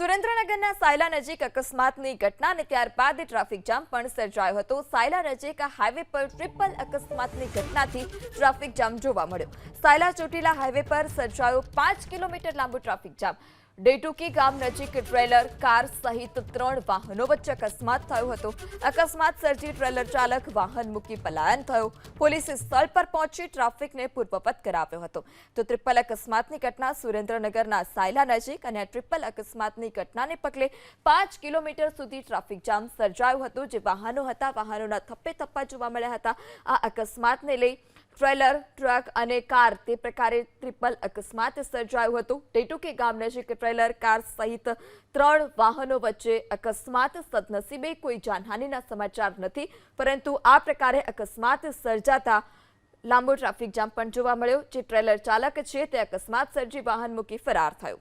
સુરેન્દ્રનગરના સાયલા નજીક અકસ્માતની ઘટના અને ત્યારબાદ ટ્રાફિક જામ પણ સર્જાયો હતો। સાયલા નજીક હાઈવે પર ટ્રિપલ અકસ્માતની ઘટનાથી ટ્રાફિક જામ જોવા મળ્યો। સાયલા ચોટીલા હાઈવે પર સર્જાયો 5 કિલોમીટર લાંબો ટ્રાફિક જામ। ડેટુકી ગામ નજીક ટ્રેલર કાર સહિત 3 વાહનો વચ્ચે અકસ્માત થયો હતો। અકસ્માત સર્જી ટ્રેલર ચાલક વાહન મૂકી પલાયન થયો। પોલીસે સ્થળ પર પહોંચી ટ્રાફિકને પૂર્વવત કરાવ્યો હતો। તો ટ્રિપલ અકસ્માતની ઘટના સુરેન્દ્રનગરના સાયલા નજીક અને આ ટ્રિપલ અકસ્માતની ઘટનાને પગલે 5 કિલોમીટર સુધી ટ્રાફિક જામ સર્જાયો હતો। જે વાહનો હતા વાહનોના થપ્પે થપ્પા જોવા મળ્યા હતા। આ અકસ્માતને લઈ ટ્રેલર ટ્રક અને કાર તે પ્રકારે ટ્રિપલ અકસ્માત સર્જાયો હતો। ડેટુકી ગામ નજીક ટ્રેલર કાર સહિત 3 વાહનો વચ્ચે અકસ્માત। સદનસીબે કોઈ જાનહાનિના સમાચાર નથી, પરંતુ આ પ્રકારે અકસ્માત સર્જાતા લાંબો ટ્રાફિક જામ પણ જોવા મળ્યો। જે ટ્રેલર ચાલક છે તે અકસ્માત સર્જી વાહન મૂકી ફરાર થયો।